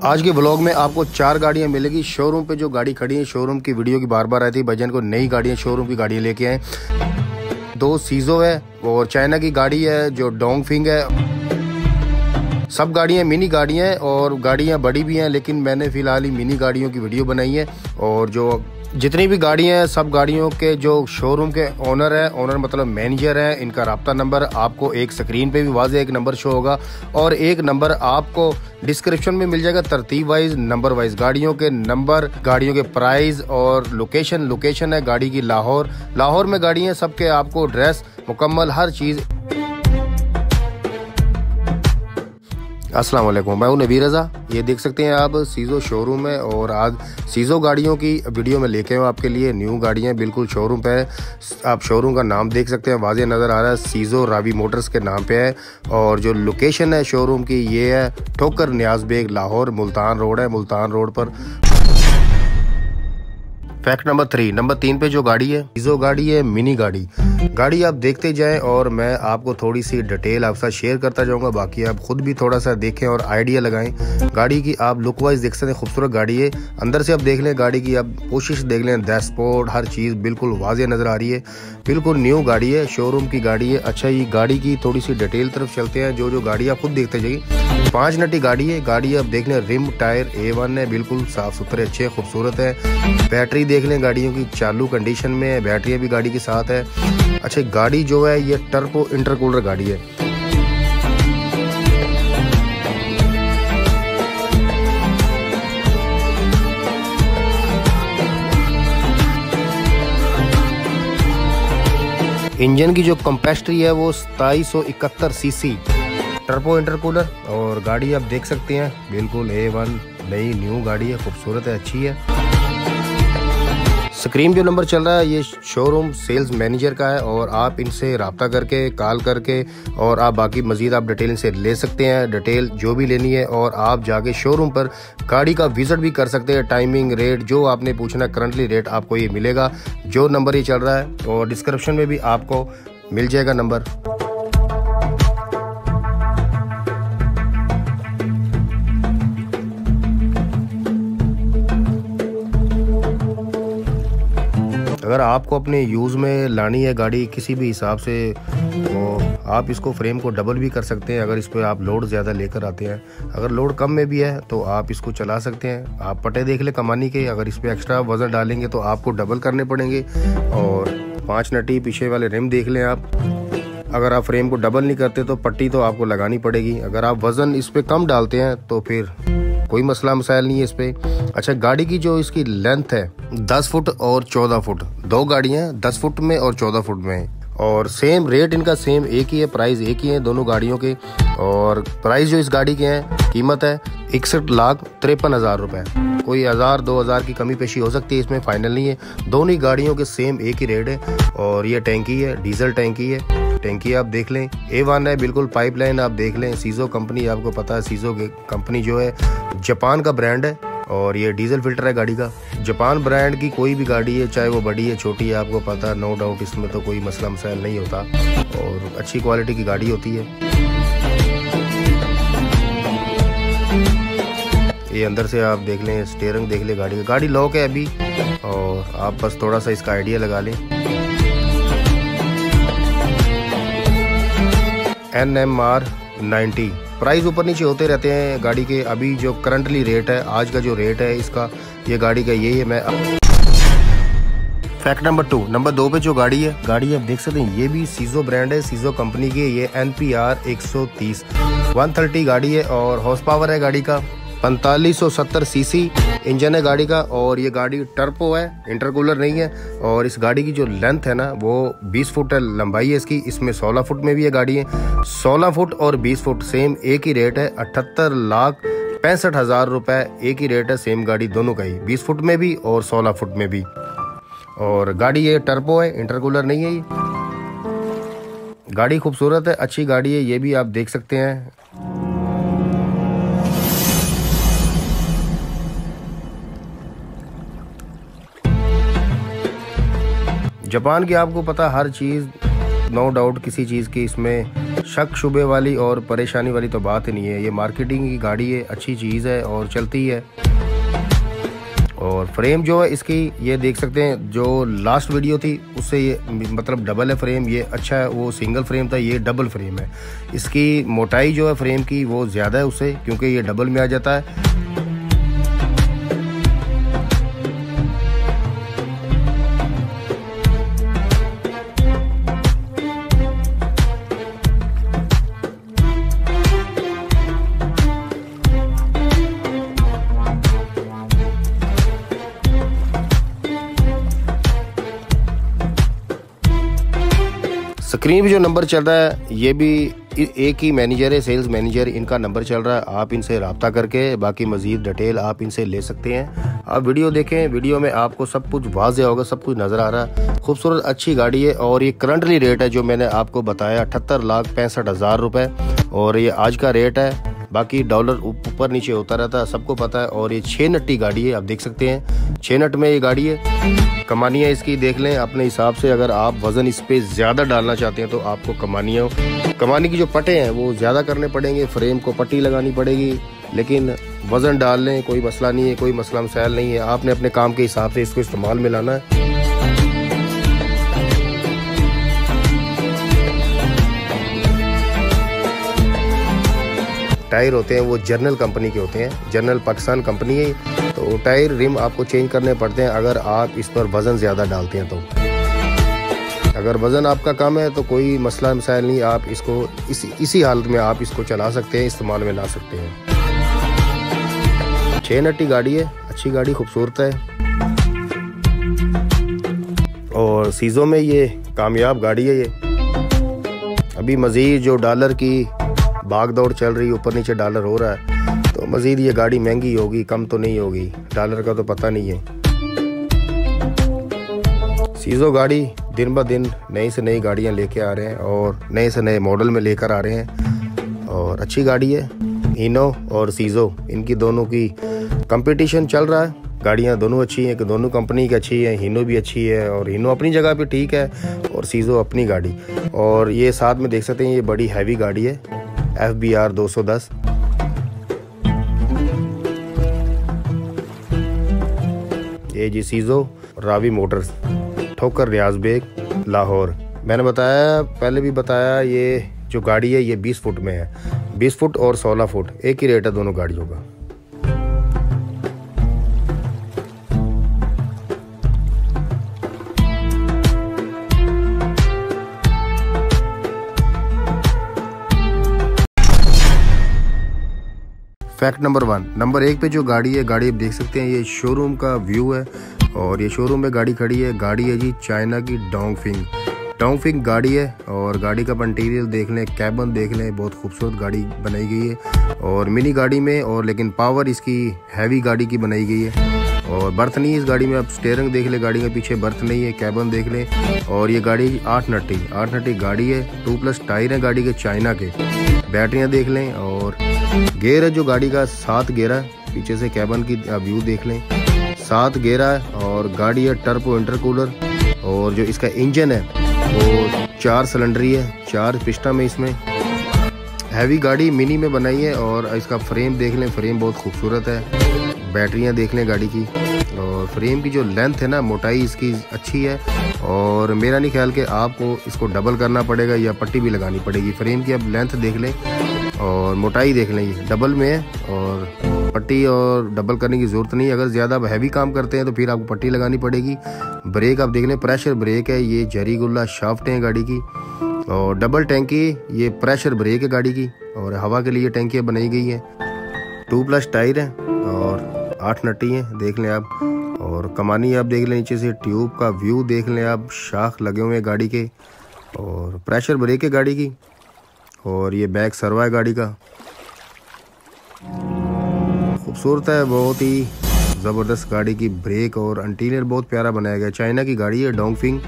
आज के ब्लॉग में आपको 4 गाड़ियां मिलेगी। शोरूम पे जो गाड़ी खड़ी है, शोरूम की वीडियो की बार बार आती है, भजन को नई गाड़ियां शोरूम की गाड़ियां लेके आए। 2 सीजो है और चाइना की गाड़ी है जो डोंगफिंग है। सब गाड़ियां मिनी गाड़ियां हैं और गाड़ियां बड़ी भी हैं, लेकिन मैंने फिलहाल ही मिनी गाड़ियों की वीडियो बनाई है। और जो जितनी भी गाड़ियां हैं, सब गाड़ियों के जो शोरूम के ओनर है, ओनर मतलब मैनेजर है, इनका राब्ता नंबर आपको एक स्क्रीन पे भी वाज़े एक नंबर शो होगा और एक नंबर आपको डिस्क्रिप्शन में मिल जाएगा। तरतीब वाइज, नंबर वाइज गाड़ियों के नंबर, गाड़ियों के प्राइस और लोकेशन है गाड़ी की लाहौर में गाड़ियां, सबके आपको एड्रेस मुकम्मल हर चीज़। अस्सलाम वालेकुम, मैं हूं नबी रज़ा। ये देख सकते हैं आप सीजो शोरूम है और आज सीजो गाड़ियों की वीडियो में लेके आऊँ आपके लिए। न्यू गाड़ियां बिल्कुल शोरूम पे है। आप शोरूम का नाम देख सकते हैं, वाज़े नज़र आ रहा है, सीजो रावी मोटर्स के नाम पे है। और जो लोकेशन है शोरूम की ये है ठोकर नियाज बेग लाहौर, मुल्तान रोड है। मुल्तान रोड पर फैक्ट नंबर 3 पे जो गाड़ी है सीजो गाड़ी है, मिनी गाड़ी आप देखते जाएं और मैं आपको थोड़ी सी डिटेल आपके साथ शेयर करता जाऊंगा। बाकी आप खुद भी थोड़ा सा देखें और आइडिया लगाएं। गाड़ी की आप लुक वाइज देख सकते हैं, खूबसूरत गाड़ी है। अंदर से आप देख लें गाड़ी की, आप कोशिश देख लें, डैशबोर्ड हर चीज़ बिल्कुल वाज़े नज़र आ रही है। बिल्कुल न्यू गाड़ी है, शोरूम की गाड़ी है। अच्छा, ये गाड़ी की थोड़ी सी डिटेल तरफ चलते हैं। जो गाड़ी आप खुद देखते जाइए। 5 नटी गाड़ी है। गाड़ी आप देख लें, रिम टायर A1 है, बिल्कुल साफ सुथरे अच्छे खूबसूरत है। बैटरी देख लें, गाड़ियों की चालू कंडीशन में है, बैटरियाँ भी गाड़ी के साथ है। अच्छा, गाड़ी जो है ये टर्बो इंटरकूलर गाड़ी है। इंजन की जो कैपेसिटी है वो 2771 सीसी, टर्बो इंटरकूलर। और गाड़ी आप देख सकते हैं बिल्कुल A1 नई न्यू गाड़ी है, खूबसूरत है, अच्छी है। स्क्रीन जो नंबर चल रहा है ये शोरूम सेल्स मैनेजर का है और आप इनसे रब्ता करके, कॉल करके और आप बाकी मजीद आप डिटेल इनसे ले सकते हैं, डिटेल जो भी लेनी है। और आप जाके शोरूम पर गाड़ी का विजिट भी कर सकते हैं। टाइमिंग, रेट जो आपने पूछना करंटली रेट आपको ये मिलेगा। जो नंबर ये चल रहा है और डिस्क्रिप्शन में भी आपको मिल जाएगा नंबर। अगर आपको अपने यूज़ में लानी है गाड़ी किसी भी हिसाब से, तो आप इसको फ्रेम को डबल भी कर सकते हैं अगर इस पर आप लोड ज़्यादा लेकर आते हैं। अगर लोड कम में भी है तो आप इसको चला सकते हैं। आप पटे देख ले कमानी के, अगर इस पर एक्स्ट्रा वज़न डालेंगे तो आपको डबल करने पड़ेंगे। और 5 नटी पीछे वाले रिम देख लें आप। अगर आप फ्रेम को डबल नहीं करते तो पट्टी तो आपको लगानी पड़ेगी। अगर आप वज़न इस पर कम डालते हैं तो फिर कोई मसला मसाइल नहीं है इस पे। अच्छा, गाड़ी की जो इसकी लेंथ है 10 फुट और 14 फुट, 2 गाड़ियाँ 10 फुट में और 14 फुट में है। और सेम रेट इनका सेम एक ही है, प्राइस एक ही है दोनों गाड़ियों के। और प्राइस जो इस गाड़ी के हैं, कीमत है 61,53,000 रुपए। कोई 1000-2000 की कमी पेशी हो सकती है, इसमें फाइनल नहीं है। दोनों ही गाड़ियों के सेम एक ही रेट है। और ये टैंकी है, डीजल टैंकी है। टैंकी आप देख लें A1 है, बिल्कुल पाइपलाइन आप देख लें। सीजो कंपनी आपको पता है, सीजो कंपनी जो है जापान का ब्रांड है। और ये डीजल फिल्टर है गाड़ी का। जापान ब्रांड की कोई भी गाड़ी है, चाहे वो बड़ी है छोटी है, आपको पता है, नो डाउट इसमें तो कोई मसला मसाइल नहीं होता और अच्छी क्वालिटी की गाड़ी होती है। ये अंदर से आप देख लें, स्टीयरिंग देख लें गाड़ी का। गाड़ी लॉक है अभी और आप बस थोड़ा सा इसका आइडिया लगा लें। NMR 90। प्राइस ऊपर नीचे होते रहते हैं गाड़ी के। अभी जो करंटली रेट है, आज का जो रेट है इसका, ये गाड़ी का यही है। मैं फैक्ट नंबर 2 पे जो गाड़ी है, गाड़ी आप देख सकते हैं, ये भी सीजो ब्रांड है, सीजो कंपनी की। ये NPR 130 130 गाड़ी है और हॉर्स पावर है गाड़ी का 4570 सीसी इंजन है गाड़ी का। और ये गाड़ी टर्बो है, इंटरकूलर नहीं है। और इस गाड़ी की जो लेंथ है ना वो 20 फुट है, लंबाई है इसकी। इसमें 16 फुट में भी ये गाड़ी है। 16 फुट और 20 फुट सेम एक ही रेट है, 78,65,000 रुपए एक ही रेट है। सेम गाड़ी दोनों का ही, 20 फुट में भी और 16 फुट में भी। और गाड़ी ये टर्बो है, इंटरकूलर नहीं है। ये गाड़ी खूबसूरत है, अच्छी गाड़ी है, ये भी आप देख सकते हैं। जापान की आपको पता हर चीज़ नो डाउट किसी चीज़ की इसमें शक शुबे वाली और परेशानी वाली तो बात ही नहीं है। ये मार्केटिंग की गाड़ी है, अच्छी चीज़ है और चलती है। और फ्रेम जो है इसकी ये देख सकते हैं, जो लास्ट वीडियो थी उससे ये मतलब डबल है फ्रेम, ये अच्छा है। वो सिंगल फ्रेम था, ये डबल फ्रेम है। इसकी मोटाई जो है फ्रेम की वो ज़्यादा है उससे, क्योंकि ये डबल में आ जाता है। स्क्रीन पे जो नंबर चल रहा है ये भी एक ही मैनेजर है, सेल्स मैनेजर, इनका नंबर चल रहा है। आप इनसे रब्ता करके बाकी मज़ीद डिटेल आप इनसे ले सकते हैं। आप वीडियो देखें, वीडियो में आपको सब कुछ वाज़ेह होगा, सब कुछ नज़र आ रहा है। खूबसूरत अच्छी गाड़ी है और ये करंटली रेट है जो मैंने आपको बताया 78,65,000 रुपये, और ये आज का रेट है। बाकी डॉलर ऊपर नीचे होता रहता है, सबको पता है। और ये 6 नट की गाड़ी है, आप देख सकते हैं 6 नट में ये गाड़ी है। कमानियाँ इसकी देख लें अपने हिसाब से। अगर आप वज़न इस पर ज़्यादा डालना चाहते हैं तो आपको कमानी की जो पट्टे हैं वो ज़्यादा करने पड़ेंगे, फ्रेम को पट्टी लगानी पड़ेगी। लेकिन वज़न डाल लें, कोई मसला नहीं है, कोई मसला मसाइल नहीं है। आपने अपने काम के हिसाब से इसको इस्तेमाल में लाना है। टायर होते हैं वो जर्नल कंपनी के होते हैं, जर्नल पाकिस्तान कंपनी है। तो टायर रिम आपको चेंज करने पड़ते हैं अगर आप इस पर वज़न ज़्यादा डालते हैं। तो अगर वज़न आपका कम है तो कोई मसला मसाइल नहीं, आप इसको इसी हालत में आप इसको चला सकते हैं, इस्तेमाल में ला सकते हैं। 6 नट की गाड़ी है, अच्छी गाड़ी, खूबसूरत है। और सीज़ो में ये कामयाब गाड़ी है। ये अभी मज़ीद जो डॉलर की भाग दौड़ चल रही है, ऊपर नीचे डॉलर हो रहा है, तो मज़ीद ये गाड़ी महंगी होगी, कम तो नहीं होगी। डॉलर का तो पता नहीं है। सीज़ो गाड़ी दिन ब दिन नई से नई गाड़ियां लेके आ रहे हैं और नए से नए मॉडल में लेकर आ रहे हैं, और अच्छी गाड़ी है। हीनो और सीज़ो, इनकी दोनों की कंपटीशन चल रहा है। गाड़ियां दोनों अच्छी हैं, कि दोनों कंपनी की अच्छी है। हीनो भी अच्छी है और हीनो अपनी जगह पे ठीक है, और सीज़ो अपनी गाड़ी। और ये साथ में देख सकते हैं ये बड़ी हैवी गाड़ी है, FBR 210। ये जी सीज़ो रावी मोटर्स, ठोकर रियाज बेग, लाहौर। मैंने बताया, पहले भी बताया, ये जो गाड़ी है ये 20 फुट में है। 20 फुट और 16 फुट एक ही रेट है दोनों गाड़ियों का। फैक्ट नंबर 1, नंबर 1 पे जो गाड़ी है, गाड़ी आप देख सकते हैं, ये शोरूम का व्यू है और ये शोरूम में गाड़ी खड़ी है। गाड़ी है जी चाइना की डोंगफिंग गाड़ी है। और गाड़ी का इंटीरियर देख लें, कैबन देख लें, बहुत खूबसूरत गाड़ी बनाई गई है। और मिनी गाड़ी में, और लेकिन पावर इसकी हैवी गाड़ी की बनाई गई है। और बर्थ नहीं है इस गाड़ी में, आप स्टीयरिंग देख लें, गाड़ी के पीछे बर्थ नहीं है। कैबन देख लें। और ये गाड़ी 8 नट्टी गाड़ी है। 2+ टायर है गाड़ी के, चाइना के। बैटरियाँ देख लें। और गेयर है जो गाड़ी का 7 गेयर है। पीछे से कैबन की व्यू देख लें, 7 गेयर है। और गाड़ी है टर्बो इंटरकूलर। और जो इसका इंजन है वो 4 सिलेंडरी है, 4 पिस्टन में इसमें। हैवी गाड़ी मिनी में बनाई है। और इसका फ्रेम देख लें, फ्रेम बहुत खूबसूरत है। बैटरियां देख लें गाड़ी की। और फ्रेम की जो लेंथ है ना, मोटाई इसकी अच्छी है। और मेरा नहीं ख्याल कि आपको इसको डबल करना पड़ेगा या पट्टी भी लगानी पड़ेगी। फ्रेम की अब लेंथ देख लें और मोटाई देख लें, ये डबल में है। और पट्टी और डबल करने की ज़रूरत नहीं। अगर ज़्यादा हैवी काम करते हैं तो फिर आपको पट्टी लगानी पड़ेगी। ब्रेक आप देख लें, प्रेशर ब्रेक है। ये जरीगुल्ला शाफ्ट है गाड़ी की। और डबल टैंकी, ये प्रेशर ब्रेक है गाड़ी की। और हवा के लिए टैंकियाँ बनाई गई हैं। 2+ टायर है और 8 नट्टी हैं, देख लें आप। और कमानी आप देख लें, नीचे से ट्यूब का व्यू देख लें आप, शाख लगे हुए हैं गाड़ी के। और प्रेशर ब्रेक है गाड़ी की। और ये बैक सर्वा है गाड़ी का। खूबसूरत है, बहुत ही ज़बरदस्त गाड़ी की ब्रेक और इंटीरियर बहुत प्यारा बनाया गया। चाइना की गाड़ी है डोंगफिंग।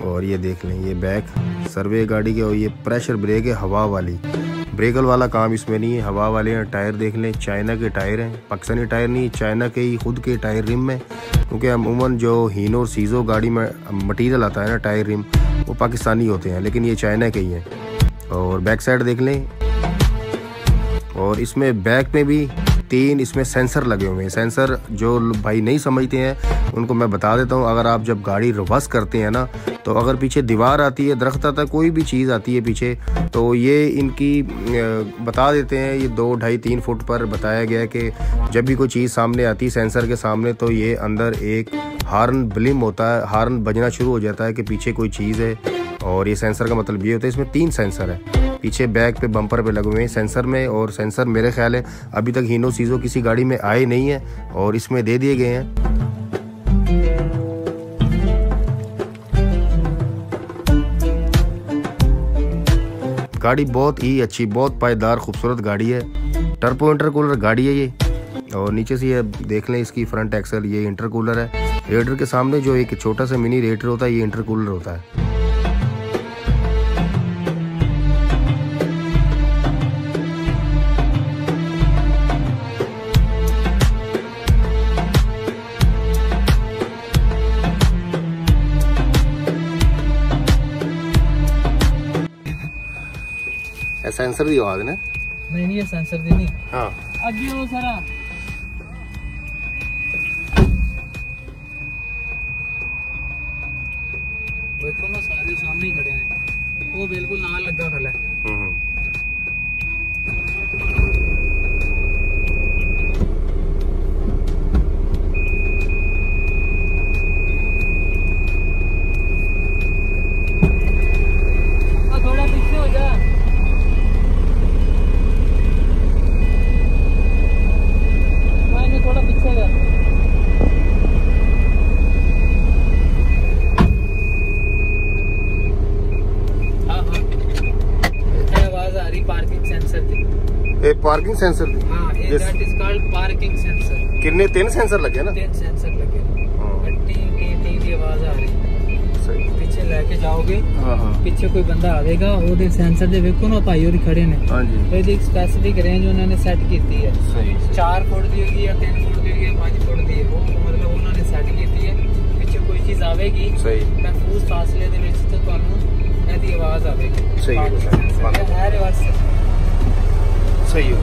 और ये देख लें, ये बैक सर्वे गाड़ी के। और ये प्रेशर ब्रेक है हवा वाली, ब्रेकल वाला काम इसमें नहीं है, हवा वाले हैं। टायर देख लें, चाइना के टायर हैं, पाकिस्तानी टायर नहीं, चाइना के ही खुद के टायर रिम में। क्योंकि अमूमन जो हीनो और सीजो गाड़ी में मटेरियल आता है ना टायर रिम, वो पाकिस्तानी होते हैं, लेकिन ये चाइना के ही हैं। और बैक साइड देख लें, और इसमें बैक में भी 3 इसमें सेंसर लगे हुए हैं। सेंसर जो भाई नहीं समझते हैं उनको मैं बता देता हूँ। अगर आप जब गाड़ी रिवर्स करते हैं ना, तो अगर पीछे दीवार आती है, दरख्त आता है, कोई भी चीज़ आती है पीछे, तो ये इनकी बता देते हैं। ये 2, 2.5, 3 फुट पर बताया गया है कि जब भी कोई चीज़ सामने आती है सेंसर के सामने, तो ये अंदर एक हार्न ब्लिम होता है, हार्न बजना शुरू हो जाता है कि पीछे कोई चीज़ है। और ये सेंसर का मतलब ये होता है। इसमें 3 सेंसर है पीछे बैक पे, बम्पर पे लगे हुए हैं सेंसर में। और सेंसर मेरे ख्याल है अभी तक हीनो सीजो किसी गाड़ी में आए नहीं है, और इसमें दे दिए गए हैं। गाड़ी बहुत ही अच्छी, बहुत पायदार, खूबसूरत गाड़ी है। टर्बो इंटरकूलर गाड़ी है ये। और नीचे से ये देख लें, इसकी फ्रंट एक्सल, ये इंटरकूलर है। रेडिएटर के सामने जो एक छोटा सा मिनी रेडिएटर होता है, ये इंटरकूलर होता है। सेंसर दी आवाज ने नहीं, ये सेंसर दी नहीं। हाँ आगे वो सारा देखो ना, सारे सामने ही खड़े हैं, वो बिल्कुल नाल लगा खड़ा है। थोड़ा पीछे हो जा, थोड़ा पीछे का। हाँ आवाज आ रही पार्किंग सेंसर की। पार्किंग सेंसर दी। हाँ, that is called parking sensor. कितने 3 सेंसर लगे ना? 3 सेंसर लगे। टी आवाज आ रही। सही। पीछे लेके जाओगे, पीछे कोई बंदा आवेगा, वो सेंसर दे वेखो ना भाई और खड़े ने। हाँ जी। तो एक स्पेसिफिक रेंज उन्होंने सेट की है। सही। 4 फुट दी होगी या 3 फुट दी होगी या 5 फुट दी है, वो मतलब उन्होंने सेट की है। पीछे कोई चीज आवेगी, सही, महफूज फासले दे विच तो ਤੁਹਾਨੂੰ ਇਹਦੀ आवाज आवेगी। सही है। सही हो।